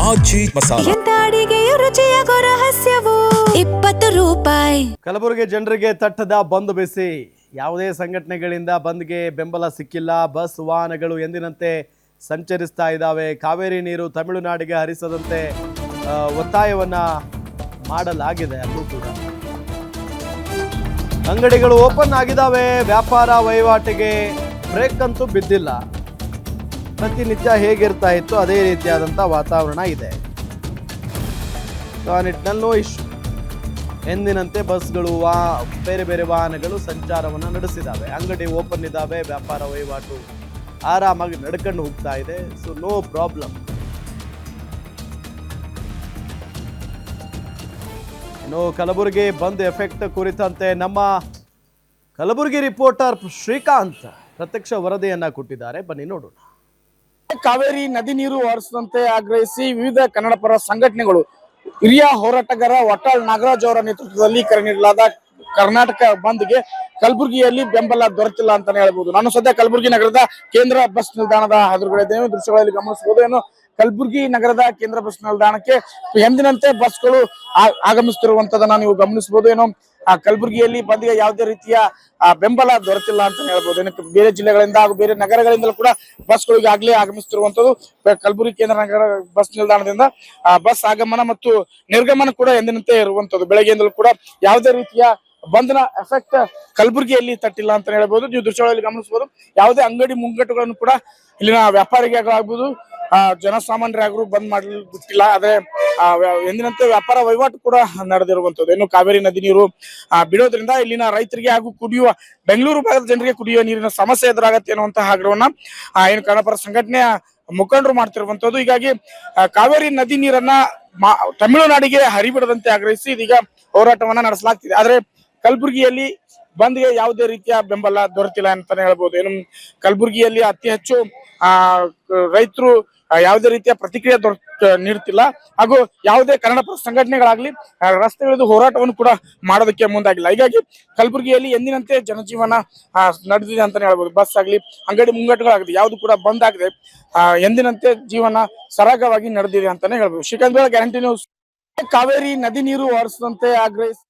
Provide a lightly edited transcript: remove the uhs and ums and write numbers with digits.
ಆಚಿ ಮಸಾಲ. ಎಂತ ಅಡಿಗೆಯ ರುಚಿಯಾಗೋ ರಹಸ್ಯವು 20 ರೂಪಾಯಿ. ಕಲಬುರಗಿ ಜನರಿಗೆ ತಟ್ಟದ ಬಂದ್ ಬಿಸಿ. ಯಾವುದೇ ಸಂಘಟನೆಗಳಿಂದ ಬಂದ್ಗೆ ಬೆಂಬಲ ಸಿಕ್ಕಿಲ್ಲ. ಬಸ್ ವಾಹನಗಳು ಎಂದಿನಂತೆ ಸಂಚರಿಸ್ತಾ ಇದ್ದಾವೆ. ಕಾವೇರಿ ನೀರು ತಮಿಳುನಾಡಿಗೆ ಹರಿಸದಂತೆ ಒತ್ತಾಯವನ್ನ ಮಾಡಲಾಗಿದೆ. ಅದು ಕೂಡ ಅಂಗಡಿಗಳು ಓಪನ್ ಆಗಿದ್ದಾವೆ. ವ್ಯಾಪಾರ ವಹಿವಾಟಿಗೆ ಬ್ರೇಕ್ ಅಂತೂ ಬಿದ್ದಿಲ್ಲ. ಪ್ರತಿನಿತ್ಯ ಹೇಗಿರ್ತಾ ಇತ್ತು ಅದೇ ರೀತಿಯಾದಂಥ ವಾತಾವರಣ ಇದೆ. ಆ ನಿಟ್ಟಿನಲ್ಲೂ ಎಂದಿನಂತೆ ಬಸ್ಗಳು ಬೇರೆ ಬೇರೆ ವಾಹನಗಳು ಸಂಚಾರವನ್ನು ನಡೆಸಿದ್ದಾವೆ. ಅಂಗಡಿ ಓಪನ್ ಇದ್ದಾವೆ. ವ್ಯಾಪಾರ ವಹಿವಾಟು ಆರಾಮಾಗಿ ನಡ್ಕೊಂಡು ಹೋಗ್ತಾ ಇದೆ. So no problem. ಇನ್ನು ಕಲಬುರಗಿ ಬಂದ್ ಎಫೆಕ್ಟ್ ಕುರಿತಂತೆ ನಮ್ಮ ಕಲಬುರಗಿ ರಿಪೋರ್ಟರ್ ಶ್ರೀಕಾಂತ್ ಪ್ರತ್ಯಕ್ಷ ವರದಿಯನ್ನ ಕೊಟ್ಟಿದ್ದಾರೆ. ಬನ್ನಿ ನೋಡೋಣ. ಕಾವೇರಿ ನದಿ ನೀರು ಹರಿಸದಂತೆ ಆಗ್ರಹಿಸಿ ವಿವಿಧ ಕನ್ನಡಪರ ಸಂಘಟನೆಗಳು ಹಿರಿಯ ಹೋರಾಟಗಾರ ವಟಾಳ್ ನಾಗರಾಜ್ ಅವರ ನೇತೃತ್ವದಲ್ಲಿ ಕರೆ ನೀಡಲಾದ ಕರ್ನಾಟಕ ಬಂದ್ಗೆ ಕಲಬುರಗಿಯಲ್ಲಿ ಬೆಂಬಲ ದೊರೆತಿಲ್ಲ ಅಂತಾನೆ ಹೇಳ್ಬಹುದು. ನಾನು ಸದ್ಯ ಕಲಬುರಗಿ ನಗರದ ಕೇಂದ್ರ ಬಸ್ ನಿಲ್ದಾಣದ ಎದುರುಗಡೆ ದೃಶ್ಯಗಳಲ್ಲಿ ಗಮನಿಸಬಹುದು. ಏನು ಕಲಬುರಗಿ ನಗರದ ಕೇಂದ್ರ ಬಸ್ ನಿಲ್ದಾಣಕ್ಕೆ ಎಂದಿನಂತೆ ಬಸ್ಗಳು ಆಗಮಿಸುತ್ತಿರುವಂತದನ್ನ ನೀವು ಗಮನಿಸಬಹುದು. ಏನು ಕಲಬುರಗಿಯಲ್ಲಿ ಬಂದ್ಗೆ ಯಾವುದೇ ರೀತಿಯ ಬೆಂಬಲ ದೊರೆತಿಲ್ಲ ಅಂತ ಹೇಳ್ಬೋದು. ಏನಕ್ಕೆ ಬೇರೆ ಜಿಲ್ಲೆಗಳಿಂದ ಹಾಗೂ ಬೇರೆ ನಗರಗಳಿಂದಲೂ ಕೂಡ ಬಸ್ಗಳು ಈಗಾಗಲೇ ಆಗಮಿಸುತ್ತಿರುವಂತದ್ದು. ಕಲಬುರಗಿ ಕೇಂದ್ರ ನಗರ ಬಸ್ ನಿಲ್ದಾಣದಿಂದ ಬಸ್ ಆಗಮನ ಮತ್ತು ನಿರ್ಗಮನ ಕೂಡ ಎಂದಿನಂತೆ ಇರುವಂತದ್ದು. ಬೆಳಗ್ಗೆಯಿಂದಲೂ ಕೂಡ ಯಾವುದೇ ರೀತಿಯ ಬಂಧನ ಎಫೆಕ್ಟ್ ಕಲಬುರಗಿಯಲ್ಲಿ ತಟ್ಟಿಲ್ಲ ಅಂತ ಹೇಳ್ಬೋದು. ನೀವು ದೃಶ್ಯಗಳಲ್ಲಿ ಗಮನಿಸಬಹುದು. ಯಾವುದೇ ಅಂಗಡಿ ಮುಂಗಟ್ಟುಗಳನ್ನು ಕೂಡ ಇಲ್ಲಿನ ವ್ಯಾಪಾರಿಗಳಾಗ್ಬೋದು ಜನಸಾಮಾನ್ಯರಾಗರು ಬಂದ್ ಮಾಡಲು ಬಿಟ್ಟಿಲ್ಲ. ಆದ್ರೆ ಎಂದಿನಂತೆ ವ್ಯಾಪಾರ ವಹಿವಾಟು ಕೂಡ ನಡೆದಿರುವಂತದ್ದು. ಇನ್ನು ಕಾವೇರಿ ನದಿ ನೀರು ಬಿಡೋದ್ರಿಂದ ಇಲ್ಲಿನ ರೈತರಿಗೆ ಹಾಗೂ ಕುಡಿಯುವ ಬೆಂಗಳೂರು ಭಾಗದ ಜನರಿಗೆ ಕುಡಿಯುವ ನೀರಿನ ಸಮಸ್ಯೆ ಎದುರಾಗತ್ತೆ ಅನ್ನುವಂತಹ ಆಗ್ರಹವನ್ನ ಏನು ಕನ್ನಡಪರ ಸಂಘಟನೆಯ ಮುಖಂಡರು ಮಾಡ್ತಿರುವಂತದ್ದು. ಹೀಗಾಗಿ ಕಾವೇರಿ ನದಿ ನೀರನ್ನ ತಮಿಳುನಾಡಿಗೆ ಹರಿಬಿಡದಂತೆ ಆಗ್ರಹಿಸಿ ಇದೀಗ ಹೋರಾಟವನ್ನ ನಡೆಸಲಾಗ್ತಿದೆ. ಆದ್ರೆ ಕಲಬುರಗಿಯಲ್ಲಿ ಬಂದ್ಗೆ ಯಾವುದೇ ರೀತಿಯ ಬೆಂಬಲ ದೊರೆತಿಲ್ಲ ಅಂತಾನೆ ಹೇಳ್ಬೋದು. ಏನು ಕಲಬುರಗಿಯಲ್ಲಿ ಅತಿ ಹೆಚ್ಚು ರೈತರು ಯಾವುದೇ ರೀತಿಯ ಪ್ರತಿಕ್ರಿಯೆ ನೀಡ್ತಿಲ್ಲ. ಹಾಗೂ ಯಾವುದೇ ಕನ್ನಡಪರ ಸಂಘಟನೆಗಳಾಗ್ಲಿ ರಸ್ತೆಗಳಿದ್ದು ಹೋರಾಟವನ್ನು ಕೂಡ ಮಾಡೋದಕ್ಕೆ ಮುಂದಾಗಿಲ್ಲ. ಹೀಗಾಗಿ ಕಲಬುರಗಿಯಲ್ಲಿ ಎಂದಿನಂತೆ ಜನಜೀವನ ನಡೆದಿದೆ ಅಂತಾನೆ ಹೇಳ್ಬೋದು. ಬಸ್ ಆಗ್ಲಿ ಅಂಗಡಿ ಮುಂಗಟ್ಟುಗಳಾಗಲಿ ಯಾವ್ದು ಕೂಡ ಬಂದ್ ಆಗಿದೆ. ಎಂದಿನಂತೆ ಜೀವನ ಸರಾಗವಾಗಿ ನಡೆದಿದೆ ಅಂತಾನೆ ಹೇಳ್ಬೋದು. Srikanth guarantee news. ಕಾವೇರಿ ನದಿ ನೀರು ಹರಿಸದಂತೆ ಆಗ್ರಹಿಸಿ